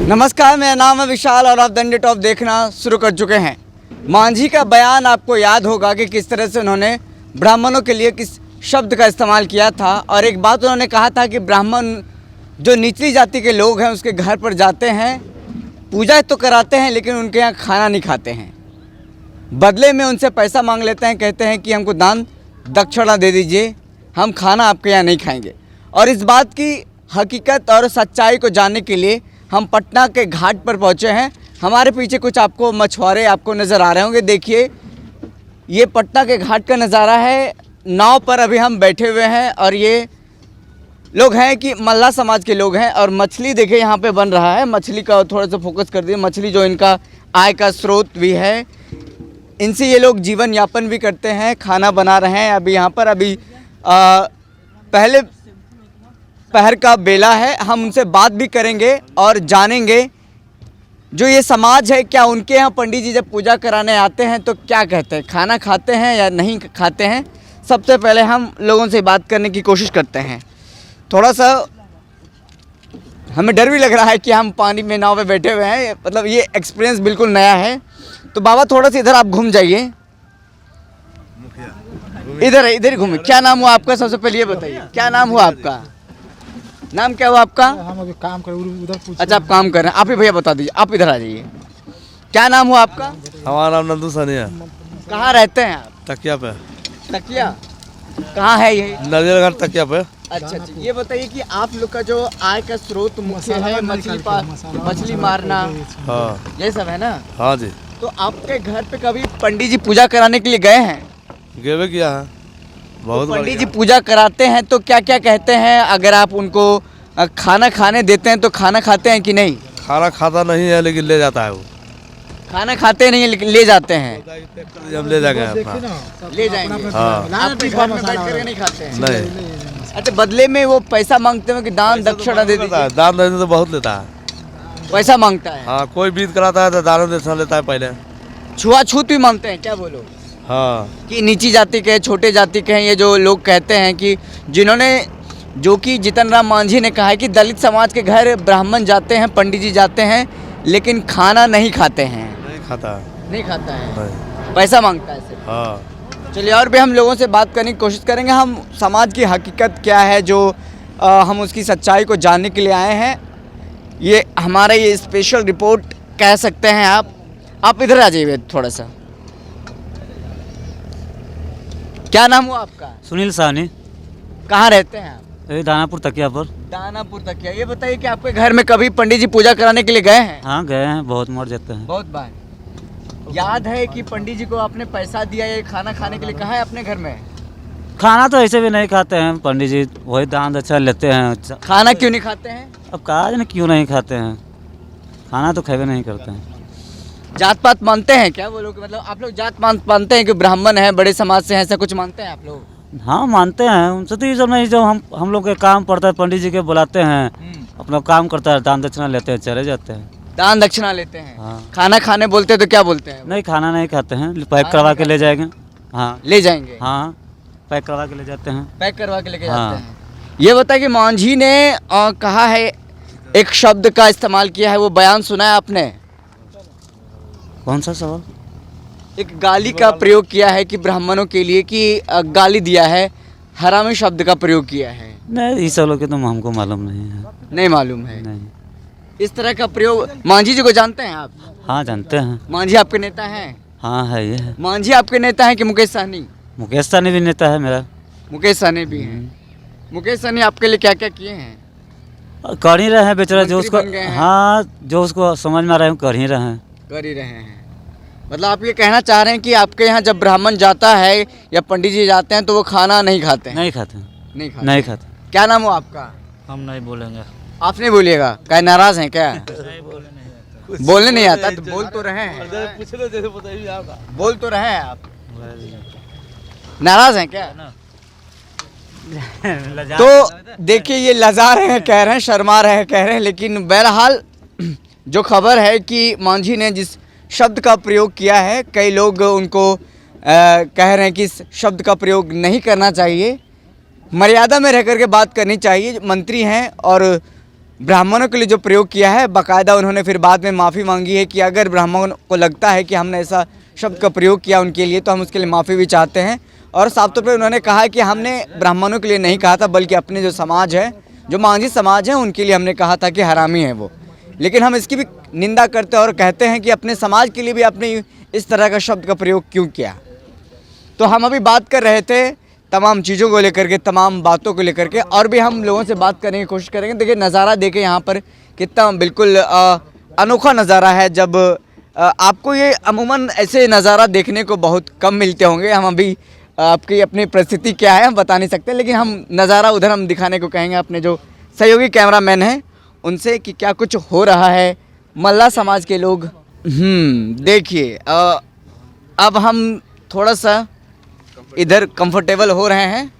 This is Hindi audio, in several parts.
नमस्कार, मेरा नाम है विशाल और आप द टॉप देखना शुरू कर चुके हैं। मांझी का बयान आपको याद होगा कि किस तरह से उन्होंने ब्राह्मणों के लिए किस शब्द का इस्तेमाल किया था। और एक बात उन्होंने कहा था कि ब्राह्मण जो निचली जाति के लोग हैं उसके घर पर जाते हैं, पूजा तो कराते हैं लेकिन उनके यहाँ खाना नहीं खाते हैं, बदले में उनसे पैसा मांग लेते हैं, कहते हैं कि हमको दान दक्षिणा दे दीजिए, हम खाना आपके यहाँ नहीं खाएंगे। और इस बात की हकीकत और सच्चाई को जानने के लिए हम पटना के घाट पर पहुँचे हैं। हमारे पीछे कुछ आपको मछुआरे आपको नज़र आ रहे होंगे। देखिए, ये पटना के घाट का नज़ारा है। नाव पर अभी हम बैठे हुए हैं और ये लोग हैं कि मल्लाह समाज के लोग हैं। और मछली देखिए यहाँ पे बन रहा है। मछली का थोड़ा सा फोकस कर दिए। मछली जो इनका आय का स्रोत भी है, इनसे ये लोग जीवन यापन भी करते हैं, खाना बना रहे हैं। अभी यहाँ पर पहले पहर का बेला है। हम उनसे बात भी करेंगे और जानेंगे जो ये समाज है, क्या उनके यहाँ पंडित जी जब पूजा कराने आते हैं तो क्या कहते हैं, खाना खाते हैं या नहीं खाते हैं। सबसे पहले हम लोगों से बात करने की कोशिश करते हैं। थोड़ा सा हमें डर भी लग रहा है कि हम पानी में नाव पे बैठे हुए हैं, मतलब ये एक्सपीरियंस बिल्कुल नया है। तो बाबा थोड़ा सा इधर आप घूम जाइए, इधर घूमें। क्या नाम हुआ आपका? सबसे पहले ये बताइए, क्या नाम हुआ आपका? नाम क्या हुआ आपका? हम अभी काम कर उधर पूछ। अच्छा, आप काम कर रहे हैं। आप ही भैया बता दीजिए, आप इधर आ जाइए। क्या नाम हुआ आपका? हमारा नाम नंदू सानिया। कहाँ रहते हैं आप? तकिया पे। तकिया कहाँ है ये? नरियल घाट तकिया पे। अच्छा, ये बताइए कि आप लोग का जो आय का स्रोत मुख्य है मछली मारना, हाँ ये सब है ना? हाँ जी। तो आपके घर पे कभी पंडित जी पूजा कराने के लिए गए हैं? गेवे किया है बहुत। पंडित जी पूजा कराते हैं तो क्या क्या कहते हैं? अगर आप उनको खाना खाने देते हैं तो खाना खाते हैं कि नहीं? खाना खाता नहीं है लेकिन ले जाता है वो। खाना खाते नहीं लेकिन ले जाते हैं। हम ले जाएंगे अपना। ले जाएंगे। हाँ आपके घर में बैठ करके नहीं खाते हैं? नहीं। अच्छा, बदले में वो पैसा मांगते हैं कि दान दक्षिणा दे दीजिए। दान देने तो बहुत लेता है। पैसा मांगता है? हाँ, कोई बीत कराता है तो दान दक्षिणा लेता है पहले। छुआछूत भी मांगते हैं क्या बोलो? हाँ, कि नीची जाति के, छोटे जाति के हैं ये जो लोग कहते हैं कि जिन्होंने, जो कि जीतन राम मांझी ने कहा है कि दलित समाज के घर ब्राह्मण जाते हैं, पंडित जी जाते हैं लेकिन खाना नहीं खाते हैं। नहीं खाता है। नहीं खाता है, नहीं। पैसा मांगता है सिर्फ। हाँ, चलिए, और भी हम लोगों से बात करने की कोशिश करेंगे। हम समाज की हकीकत क्या है जो हम उसकी सच्चाई को जानने के लिए आए हैं। ये हमारा ये स्पेशल रिपोर्ट कह सकते हैं आप इधर आ जाइए थोड़ा सा। क्या नाम हुआ आपका? सुनील साहनी। कहाँ रहते हैं आप? यही दानापुर तकिया पर। दानापुर तकिया। ये बताइए कि आपके घर में कभी पंडित जी पूजा कराने के लिए गए हैं? हाँ, गए हैं, बहुत मर जाते हैं। बहुत बार। याद है कि पंडित जी को आपने पैसा दिया ये खाना खाने के लिए? कहा है अपने घर में? खाना तो ऐसे भी नहीं खाते हैं पंडित जी, वही दान दक्षिणा लेते हैं। खाना क्यों नहीं खाते हैं? अब कहा जाने क्यों नहीं खाते हैं, खाना तो खेबे नहीं करते हैं। जात पात मानते हैं क्या वो लोग? मतलब आप लोग जात मानते हैं कि ब्राह्मण है, बड़े समाज से हैं, ऐसा कुछ मानते हैं आप लोग? हाँ, मानते हैं। उनसे तो ये सब नहीं, जो हम लोग के काम पड़ता है, पंडित जी के बुलाते हैं, अपना काम करता है, दान दक्षिणा लेते हैं, चले जाते हैं। दान दक्षिणा लेते हैं। हाँ। खाना खाने बोलते हैं तो क्या बोलते हैं? नहीं, खाना नहीं खाते हैं, पैक करवा के ले जाएंगे। हाँ, ले जाएंगे। हाँ, पैक करवा के ले जाते हैं। पैक करवा के लेके हाँ। जाते हैं। ये बताइए कि मांझी ने कहा है, एक शब्द का इस्तेमाल किया है, वो बयान सुना है आपने? कौन सा सवाल? एक गाली का प्रयोग किया है कि ब्राह्मणों के लिए, कि गाली दिया है, हरामी शब्द का प्रयोग किया है। नहीं, इस सब लोग के तो हमको मालूम नहीं है। नहीं मालूम है? नहीं। इस तरह का प्रयोग। मांझी जी को जानते हैं आप? हाँ, जानते हैं। मांझी आपके नेता हैं? हाँ, है ये है। मांझी आपके नेता हैं कि मुकेश सहनी? मुकेश सहनी भी नेता है मेरा। मुकेश सहनी भी हैं। मुकेश सहनी आपके लिए क्या क्या किए हैं? कर ही रहे हैं बेचारा, जो मंत्री उसको, बन गए हैं। हाँ, जो उसको समझ में आ रहा है कर ही रहे हैं। कर ही रहे हैं। मतलब आप ये कहना चाह रहे हैं कि आपके यहाँ जब ब्राह्मण जाता है या पंडित जी जाते हैं तो वो खाना नहीं खाते हैं? नहीं खाते। नहीं खाते। नहीं खाते। क्या नाम हो आपका? हम नहीं बोलेंगे। आप नहीं बोलिएगा? क्या नाराज हैं क्या? बोलने नहीं आता तो बोल तो रहे हैं। बोल तो रहे हैं आप। नाराज हैं क्या? तो देखिए, ये लजा रहे हैं, कह रहे हैं, शर्मा रहे हैं, कह रहे हैं। लेकिन बहरहाल जो खबर है कि मांझी ने जिस शब्द का प्रयोग किया है, कई लोग उनको कह रहे हैं कि इस शब्द का प्रयोग नहीं करना चाहिए, मर्यादा में रह करके बात करनी चाहिए। मंत्री हैं और ब्राह्मणों के लिए जो प्रयोग किया है, बाकायदा उन्होंने फिर बाद में माफ़ी मांगी है कि अगर ब्राह्मणों को लगता है कि हमने ऐसा शब्द का प्रयोग किया उनके लिए तो हम उसके लिए माफ़ी भी चाहते हैं। और साफ तौर पर उन्होंने कहा है कि हमने ब्राह्मणों के लिए नहीं कहा था, बल्कि अपने जो समाज है, जो मांझी समाज है, उनके लिए हमने कहा था कि हरामी है वो। लेकिन हम इसकी भी निंदा करते हैं और कहते हैं कि अपने समाज के लिए भी आपने इस तरह का शब्द का प्रयोग क्यों किया। तो हम अभी बात कर रहे थे तमाम चीज़ों को लेकर के, तमाम बातों को लेकर के, और भी हम लोगों से बात करने की कोशिश करेंगे। देखिए नज़ारा देखें यहाँ पर कितना बिल्कुल अनोखा नज़ारा है। जब आपको ये अमूमन ऐसे नज़ारा देखने को बहुत कम मिलते होंगे। हम अभी आपकी अपनी परिस्थिति क्या है हम बता नहीं सकते, लेकिन हम नज़ारा उधर हम दिखाने को कहेंगे अपने जो सहयोगी कैमरामैन हैं उनसे कि क्या कुछ हो रहा है। मल्ला समाज के लोग देखिए अब हम थोड़ा सा इधर कंफर्टेबल हो रहे हैं।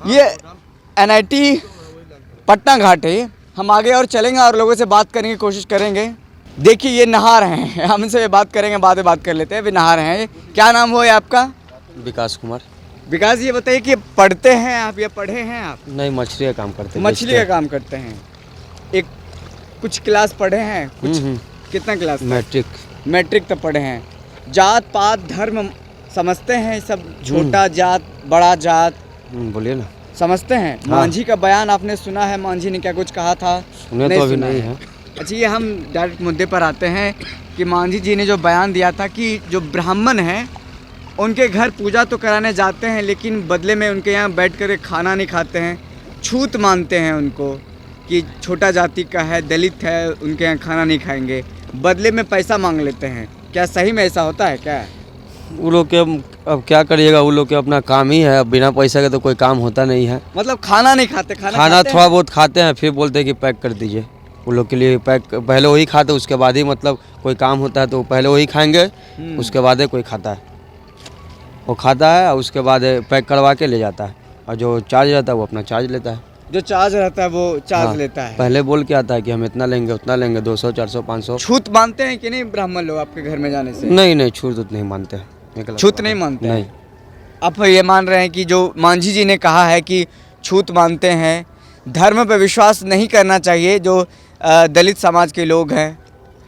ये NIT पटना घाट है। हम आगे और चलेंगे और लोगों से बात करने की कोशिश करेंगे। देखिए ये नहा रहे हैं, हम इनसे बात करेंगे, बाद में बात कर लेते हैं। अभी नहा रहे हैं। क्या नाम हो आपका? विकास कुमार। विकास, ये बताइए कि पढ़ते हैं आप या पढ़े हैं आप? नहीं, मछली का काम करते हैं। मछली का काम करते हैं। एक कुछ क्लास पढ़े हैं? कुछ कितना क्लास? मैट्रिक तक पढ़े हैं। जात पात धर्म समझते हैं सब? छोटा जात बड़ा जात बोलिए ना। समझते हैं? हाँ। मांझी का बयान आपने सुना है? मांझी ने क्या कुछ कहा था? सुने तो अभी सुना नहीं है। अच्छा, ये हम डायरेक्ट मुद्दे पर आते हैं कि मांझी जी ने जो बयान दिया था कि जो ब्राह्मण हैं उनके घर पूजा तो कराने जाते हैं, लेकिन बदले में उनके यहाँ बैठ कर खाना नहीं खाते हैं, छूत मानते हैं उनको कि छोटा जाति का है, दलित है, उनके यहाँ खाना नहीं खाएंगे, बदले में पैसा मांग लेते हैं। क्या सही में ऐसा होता है क्या? वो लोग के अब क्या करिएगा, वो लोग के अपना काम ही है। अब बिना पैसा के तो कोई काम होता नहीं है। मतलब खाना नहीं खाते? खाना खाते थोड़ा बहुत खाते हैं, फिर बोलते हैं कि पैक कर दीजिए। वो लोग के लिए पैक पहले वही खाते, उसके बाद ही मतलब कोई काम होता है तो पहले वही खाएंगे, उसके बाद ही कोई खाता है। वो खाता है और उसके बाद पैक करवा के ले जाता है, और जो चार्ज रहता है वो अपना चार्ज लेता है। जो चार्ज रहता है वो चार्ज हाँ, लेता है। पहले बोल के आता है कि हम इतना लेंगे उतना लेंगे, 200 400 500। छूत मानते हैं कि नहीं ब्राह्मण लोग आपके घर में जाने से? नहीं, छूत नहीं मानते हैं। छूत नहीं मानते? नहीं। आप ये मान रहे हैं कि जो मांझी जी ने कहा है कि छूत मानते हैं, धर्म पर विश्वास नहीं करना चाहिए जो दलित समाज के लोग हैं,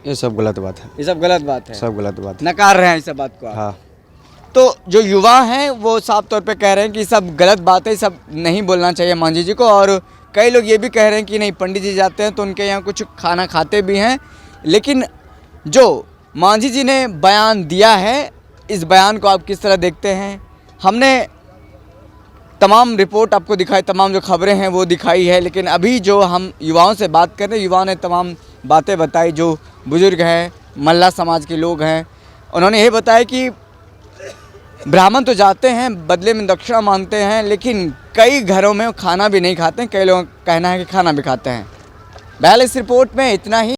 ये सब गलत बात है। ये सब गलत बात है? सब गलत बात है। नकार रहे हैं इस बात को आप? हाँ। तो जो युवा हैं वो साफ तौर पे कह रहे हैं कि सब गलत बात है, सब नहीं बोलना चाहिए मांझी जी को। और कई लोग ये भी कह रहे हैं कि नहीं, पंडित जी जाते हैं तो उनके यहाँ कुछ खाना खाते भी हैं। लेकिन जो मांझी जी ने बयान दिया है, इस बयान को आप किस तरह देखते हैं? हमने तमाम रिपोर्ट आपको दिखाई, तमाम जो खबरें हैं वो दिखाई है, लेकिन अभी जो हम युवाओं से बात कर रहे हैं, युवाओं ने तमाम बातें बताई। जो बुजुर्ग हैं, मल्ला समाज के लोग हैं, उन्होंने ये बताया कि ब्राह्मण तो जाते हैं, बदले में दक्षिणा मांगते हैं, लेकिन कई घरों में खाना भी नहीं खाते हैं। कई लोगों का कहना है कि खाना भी खाते हैं। बहरहाल इस रिपोर्ट में इतना ही।